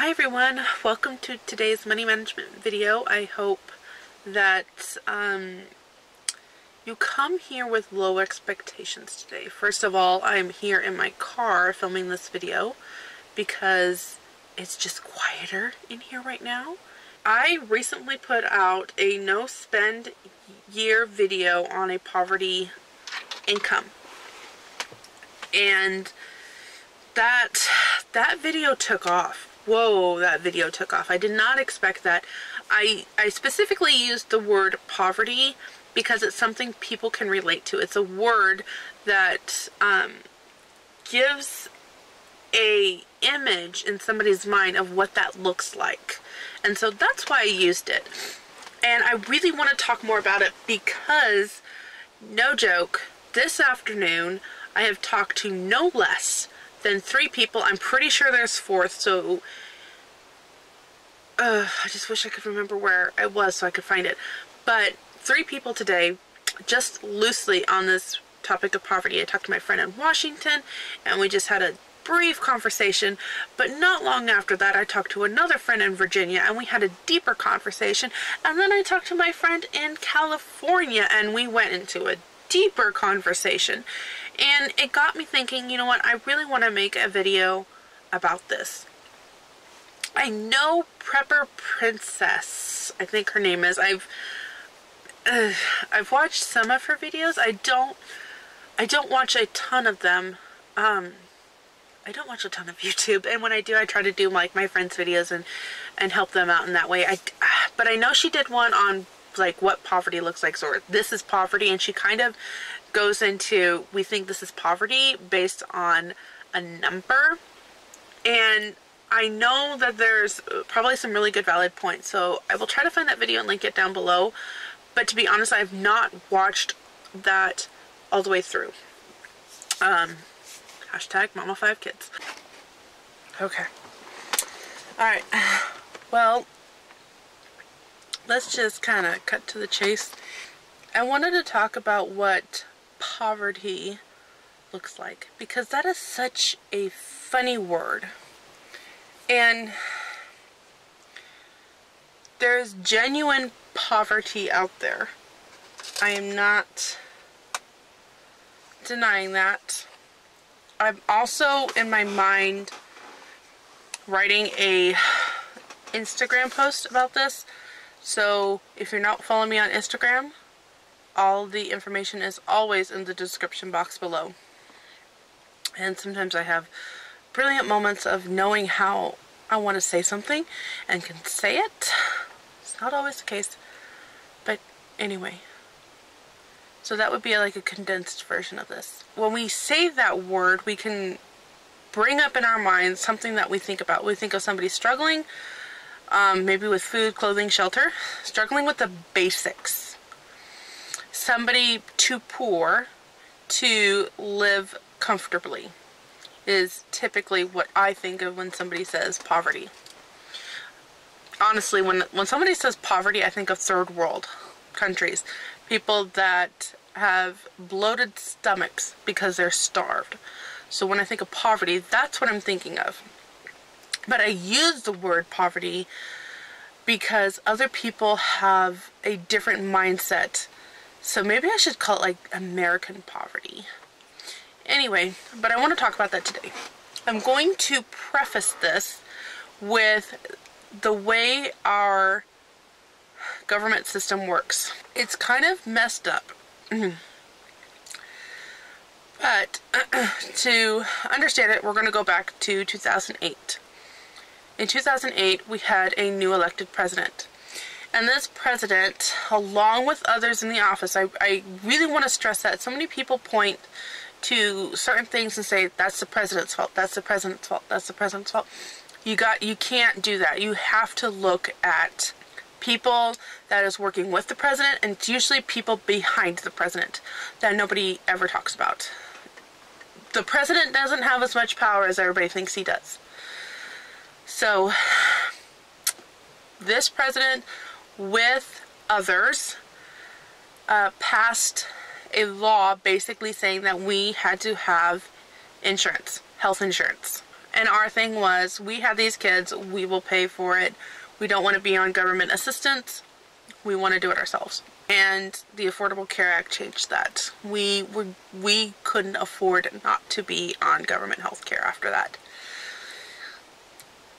Hi everyone, welcome to today's money management video. I hope that you come here with low expectations today. First of all, I'm here in my car filming this video because it's just quieter in here right now. I recently put out a no spend year video on a poverty income, and that video took off. Whoa, that video took off. I did not expect that. I specifically used the word poverty because it's something people can relate to. It's a word that gives a image in somebody's mind of what that looks like. And so that's why I used it. And I really want to talk more about it because, no joke, this afternoon I have talked to no less than 3 people. I'm pretty sure there's 4th, so I just wish I could remember where I was so I could find it. But 3 people today, just loosely on this topic of poverty. I talked to my friend in Washington, and we just had a brief conversation, but not long after that I talked to another friend in Virginia, and we had a deeper conversation, and then I talked to my friend in California, and we went into a deeper conversation. And it got me thinking, you know what, I really want to make a video about this. I know Prepper Princess, I think her name is. I've watched some of her videos. I don't watch a ton of them. I don't watch a ton of YouTube, and when I do, I try to do like my friends' videos and help them out in that way. But I know she did one on like what poverty looks like, so this is poverty, and she kind of goes into, we think this is poverty based on a number. And I know that there's probably some really good valid points, so I will try to find that video and link it down below. But to be honest, I have not watched that all the way through. Hashtag Mama5Kids. Okay. Alright. Well, let's just kind of cut to the chase. I wanted to talk about what poverty looks like, because that is such a funny word, and there's genuine poverty out there. I am not denying that. I'm also in my mind writing a Instagram post about this, so if you're not following me on Instagram, all the information is always in the description box below. And sometimes I have brilliant moments of knowing how I want to say something and can say it. It's not always the case, but anyway. So that would be like a condensed version of this. When we say that word, we can bring up in our minds something that we think about. We think of somebody struggling, maybe with food, clothing, shelter, struggling with the basics. Somebody too poor to live comfortably is typically what I think of when somebody says poverty. Honestly, when somebody says poverty, I think of third world countries. People that have bloated stomachs because they're starved. So when I think of poverty, that's what I'm thinking of. But I use the word poverty because other people have a different mindset. So maybe I should call it like American poverty. Anyway, but I want to talk about that today. I'm going to preface this with the way our government system works. It's kind of messed up. But to understand it, we're going to go back to 2008. In 2008, we had a new elected president. And this president, along with others in the office, I really want to stress that. So many people point to certain things and say, that's the president's fault, that's the president's fault, that's the president's fault. You can't do that. You have to look at people that is working with the president, and it's usually people behind the president that nobody ever talks about. The president doesn't have as much power as everybody thinks he does. So, this president, with others, passed a law basically saying that we had to have insurance, health insurance. And our thing was, we have these kids, we will pay for it. We don't want to be on government assistance. We want to do it ourselves. And the Affordable Care Act changed that. We couldn't afford not to be on government health care after that.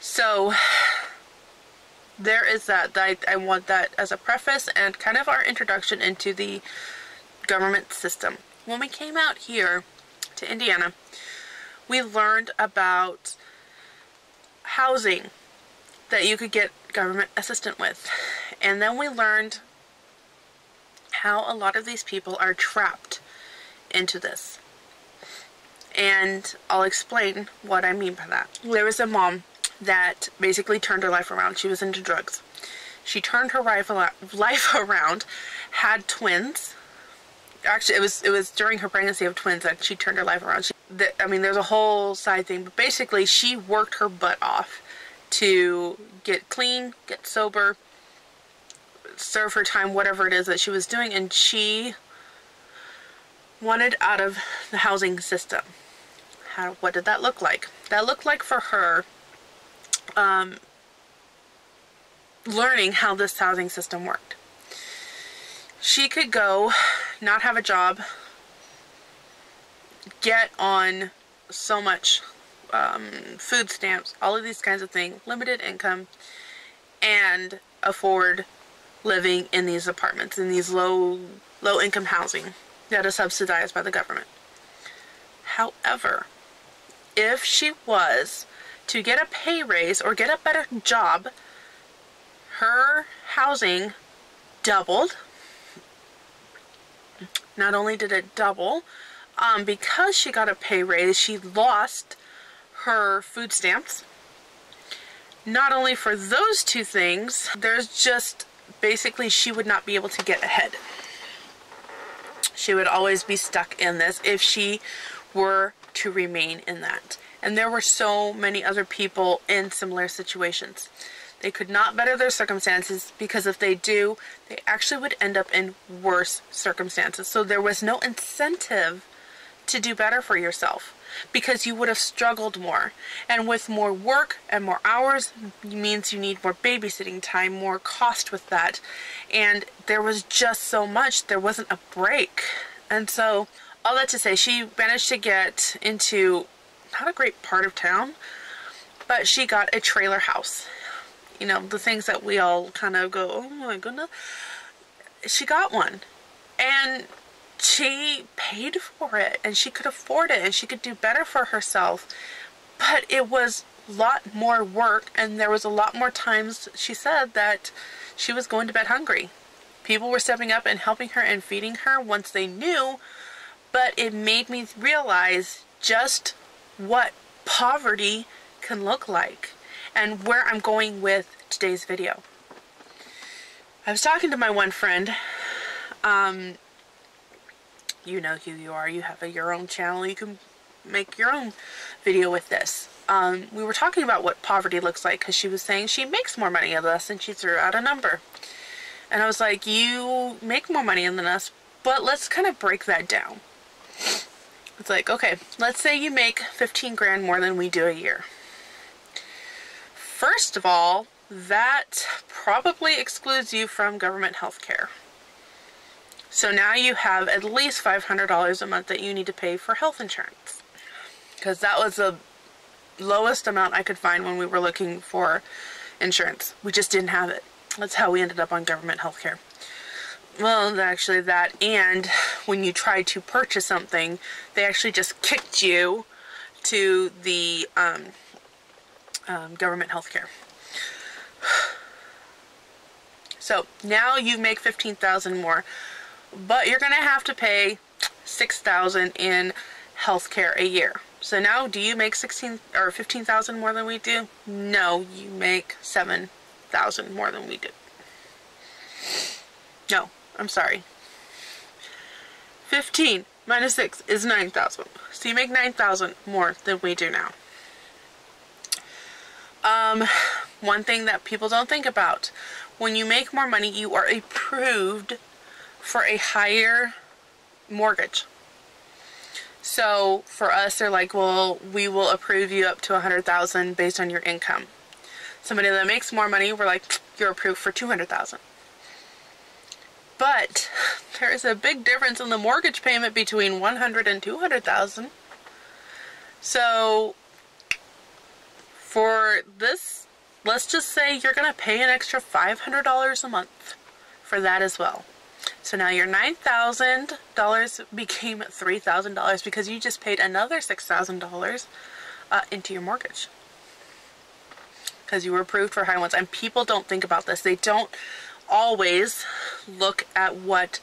So there is that. I want that as a preface and kind of our introduction into the government system. When we came out here to Indiana, we learned about housing that you could get government assistance with. And then we learned how a lot of these people are trapped into this. And I'll explain what I mean by that. There was a mom that basically turned her life around. She was into drugs. She turned her life around, had twins. Actually, it was during her pregnancy of twins that she turned her life around. I mean, there's a whole side thing, but basically she worked her butt off to get clean, get sober, serve her time, whatever it is that she was doing, and she wanted out of the housing system. What did that look like? That looked like for her learning how this housing system worked. She could go, not have a job, get on so much food stamps, all of these kinds of things, limited income, and afford living in these apartments, in these low income housing that is subsidized by the government. However, if she was to get a pay raise or get a better job, her housing doubled. Not only did it double, because she got a pay raise, she lost her food stamps. Not only for those two things, there's just basically she would not be able to get ahead. She would always be stuck in this if she were to remain in that. And there were so many other people in similar situations. They could not better their circumstances because if they do, they actually would end up in worse circumstances. So there was no incentive to do better for yourself because you would have struggled more. And with more work and more hours means you need more babysitting time, more cost with that. And there was just so much. There wasn't a break. And so all that to say, she managed to get into not a great part of town, but she got a trailer house. You know, the things that we all kind of go, oh my goodness. She got one. And she paid for it. And she could afford it. And she could do better for herself. But it was a lot more work. And there was a lot more times, she said, that she was going to bed hungry. People were stepping up and helping her and feeding her once they knew. But it made me realize just what poverty can look like. And where I'm going with today's video. I was talking to my one friend. You know who you are. You have your own channel. You can make your own video with this. We were talking about what poverty looks like because she was saying she makes more money than us and she threw out a number. And I was like, you make more money than us, but let's kind of break that down. It's like, okay, let's say you make 15 grand more than we do a year. First of all, that probably excludes you from government health care. So now you have at least $500 a month that you need to pay for health insurance. Because that was the lowest amount I could find when we were looking for insurance. We just didn't have it. That's how we ended up on government health care. Well, actually that, and when you tried to purchase something, they actually just kicked you to the government health care. So now you make $15,000 more, but you're going to have to pay $6,000 in health care a year. So now, do you make $15,000 more than we do? No, you make $7,000 more than we do. No, I'm sorry. 15 minus 6 is 9,000. So you make 9,000 more than we do now. One thing that people don't think about, when you make more money, you are approved for a higher mortgage. So for us, they're like, well, we will approve you up to $100,000 based on your income. Somebody that makes more money, we're like, you're approved for $200,000. But there is a big difference in the mortgage payment between $100,000 and $200,000. So for this, let's just say you're going to pay an extra $500 a month for that as well. So now your $9,000 became $3,000 because you just paid another $6,000 into your mortgage. Because you were approved for high ones. And people don't think about this. They don't always look at what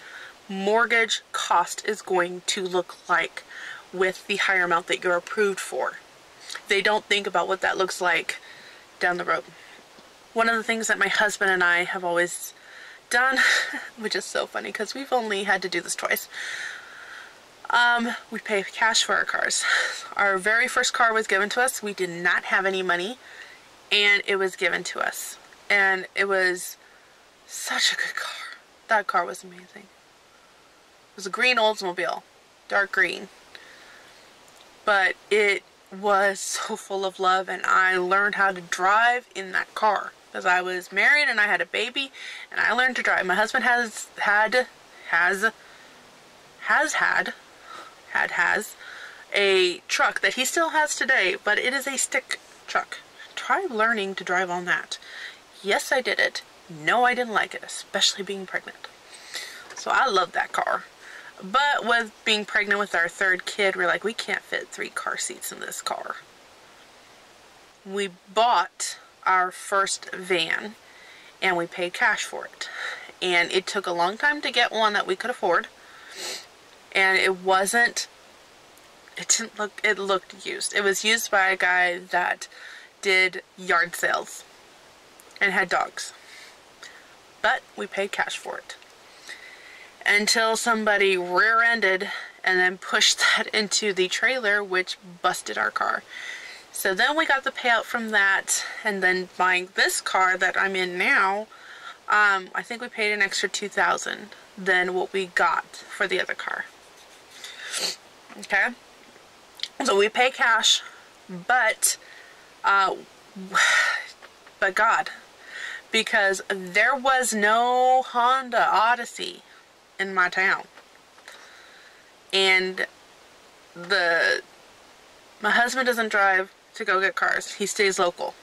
mortgage cost is going to look like with the higher amount that you're approved for. They don't think about what that looks like down the road. One of the things that my husband and I have always done, which is so funny because we've only had to do this twice, we pay cash for our cars. Our very first car was given to us. We did not have any money, and it was given to us. And it was such a good car. That car was amazing. It was a green Oldsmobile, dark green. But it was so full of love, and I learned how to drive in that car. Because I was married and I had a baby, and I learned to drive. My husband has a truck that he still has today, but it is a stick truck. Try learning to drive on that. Yes, I did it. No, I didn't like it, especially being pregnant. So I love that car. But with being pregnant with our third kid, we're like, we can't fit 3 car seats in this car. We bought our first van, and we paid cash for it. And it took a long time to get one that we could afford. And it looked used. It was used by a guy that did yard sales and had dogs. But we paid cash for it. Until somebody rear-ended and then pushed that into the trailer, which busted our car. So then we got the payout from that, and then buying this car that I'm in now, I think we paid an extra $2,000 than what we got for the other car. Okay? So we pay cash, but God, because there was no Honda Odyssey in my town. And my husband doesn't drive to go get cars. He stays local.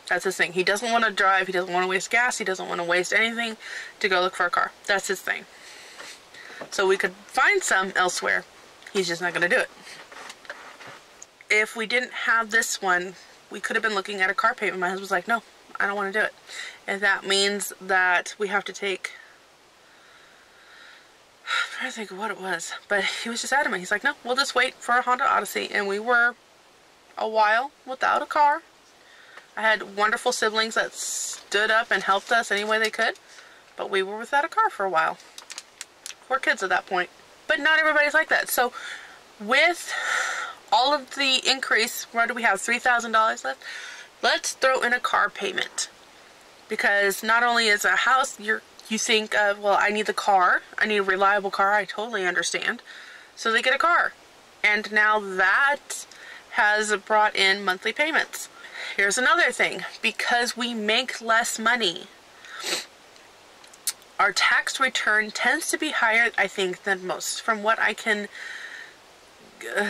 That's his thing. He doesn't want to drive. He doesn't want to waste gas. He doesn't want to waste anything to go look for a car. That's his thing. So we could find some elsewhere. He's just not going to do it. If we didn't have this one, we could have been looking at a car payment. My husband's like, no, I don't want to do it. And that means that we have to take, I'm trying to think of what it was, but he was just adamant. He's like, no, we'll just wait for a Honda Odyssey. And we were a while without a car. I had wonderful siblings that stood up and helped us any way they could, but we were without a car for a while. 4 kids at that point. But not everybody's like that. So with all of the increase, what do we have, $3,000 left? Let's throw in a car payment. Because not only is a house, you think of, well, I need the car. I need a reliable car. I totally understand. So they get a car. And now that has brought in monthly payments. Here's another thing. Because we make less money, our tax return tends to be higher, I think, than most. From what I can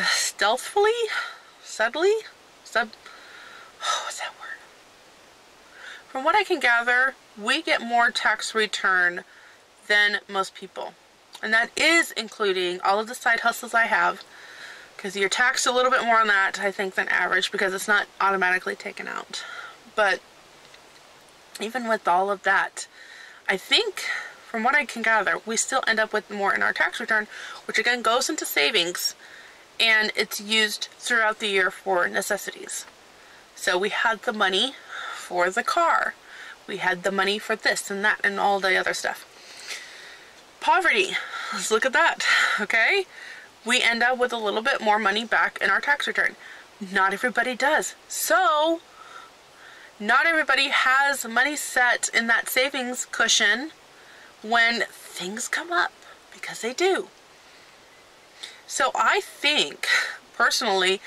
subtly, what's that word? From what I can gather, we get more tax return than most people. And that is including all of the side hustles I have, because you're taxed a little bit more on that, I think, than average, because it's not automatically taken out. But even with all of that, I think, from what I can gather, we still end up with more in our tax return, which again goes into savings, and it's used throughout the year for necessities. So we had the money for the car. We had the money for this and that and all the other stuff. Poverty. Let's look at that, okay? We end up with a little bit more money back in our tax return. Not everybody does. So, not everybody has money set in that savings cushion when things come up, because they do. So I think, personally,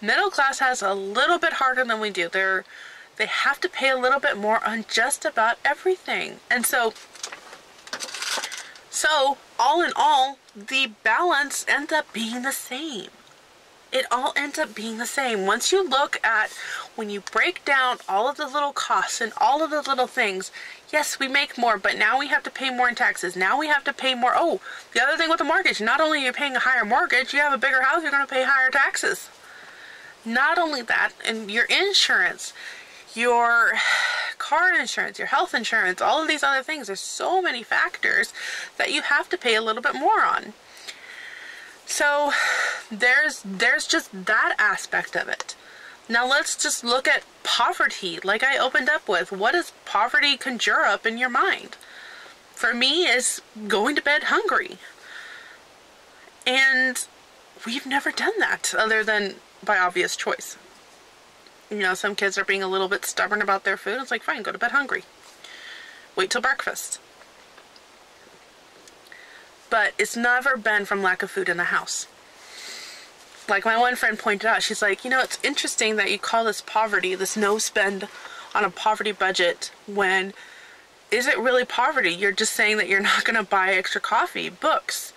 middle class has a little bit harder than we do. They have to pay a little bit more on just about everything. And so all in all, the balance ends up being the same. It all ends up being the same. Once you look at, when you break down all of the little costs and all of the little things, yes, we make more, but now we have to pay more in taxes. Now we have to pay more. Oh, the other thing with the mortgage, not only are you paying a higher mortgage, you have a bigger house, you're going to pay higher taxes. Not only that, and your insurance, your car insurance, your health insurance, all of these other things, there's so many factors that you have to pay a little bit more on. So there's just that aspect of it. Now let's just look at poverty, like I opened up with. What does poverty conjure up in your mind? For me, it's going to bed hungry. And we've never done that other than by obvious choice. You know, some kids are being a little bit stubborn about their food. It's like, fine, go to bed hungry. Wait till breakfast. But it's never been from lack of food in the house. Like my one friend pointed out, she's like, you know, it's interesting that you call this poverty, this no spend on a poverty budget, when is it really poverty? You're just saying that you're not going to buy extra coffee, books,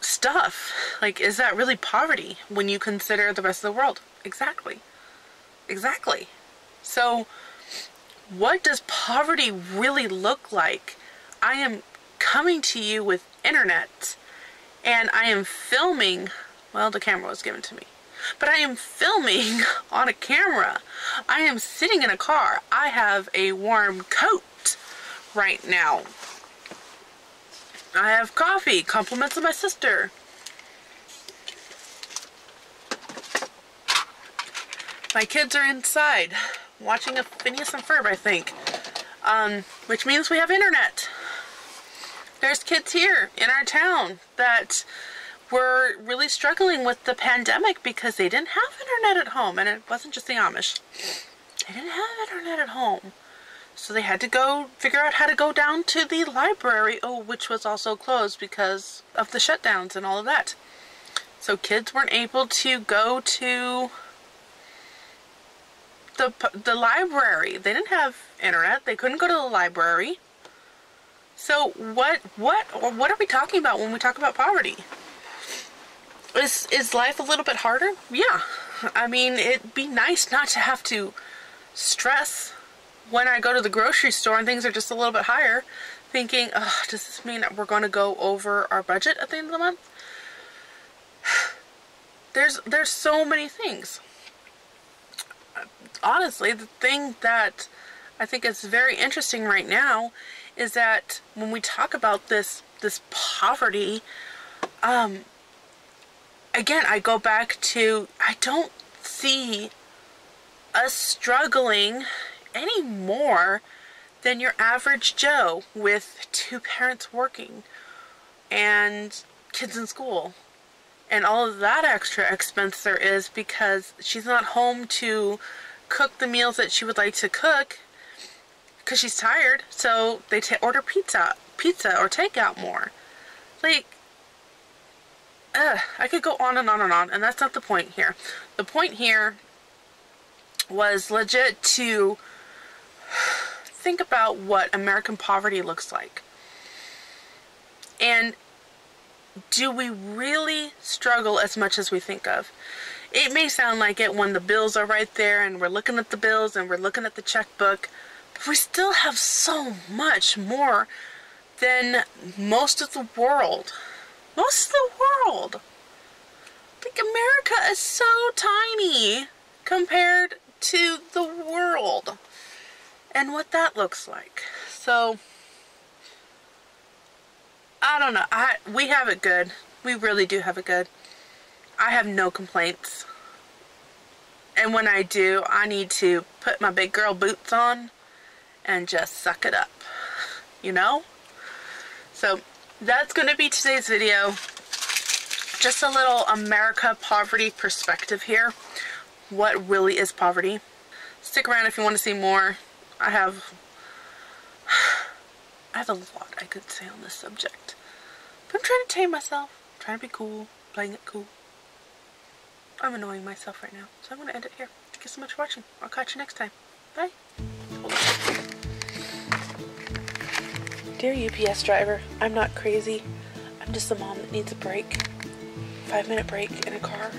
stuff. Like, is that really poverty when you consider the rest of the world? Exactly. Exactly. So what does poverty really look like? I am coming to you with internet, and I am filming. Well, the camera was given to me, but I am filming on a camera. I am sitting in a car. I have a warm coat right now. I have coffee, compliments of my sister. My kids are inside watching a Phineas and Ferb, I think, which means we have internet. There's kids here in our town that were really struggling with the pandemic because they didn't have internet at home. And it wasn't just the Amish. They didn't have internet at home. So they had to go figure out how to go down to the library, which was also closed because of the shutdowns and all of that. So kids weren't able to go to the library. They didn't have internet. They couldn't go to the library. So what are we talking about when we talk about poverty? Is life a little bit harder? Yeah. I mean, it'd be nice not to have to stress when I go to the grocery store and things are just a little bit higher, thinking, oh, does this mean that we're going to go over our budget at the end of the month? There's so many things. Honestly, the thing that I think is very interesting right now is that when we talk about this poverty, again, I go back to, I don't see us struggling any more than your average Joe with two parents working and kids in school and all of that extra expense there is because she's not home to cook the meals that she would like to cook because she's tired, so they order pizza or takeout more. Like, I could go on and on and on, and that's not the point here. The point here was legit to think about what American poverty looks like. And do we really struggle as much as we think of? It may sound like it when the bills are right there and we're looking at the bills and we're looking at the checkbook, but we still have so much more than most of the world. Most of the world. Like, America is so tiny compared to the world and what that looks like. So, I don't know. We have it good. We really do have it good. I have no complaints. And when I do, I need to put my big girl boots on and just suck it up. You know? So, that's going to be today's video. Just a little America poverty perspective here. What really is poverty? Stick around if you want to see more. I have a lot I could say on this subject. But I'm trying to tame myself. I'm trying to be cool. playing it cool. I'm annoying myself right now, so I'm going to end it here. Thank you so much for watching. I'll catch you next time. Bye. Dear UPS driver, I'm not crazy. I'm just a mom that needs a break. 5-minute break in a car.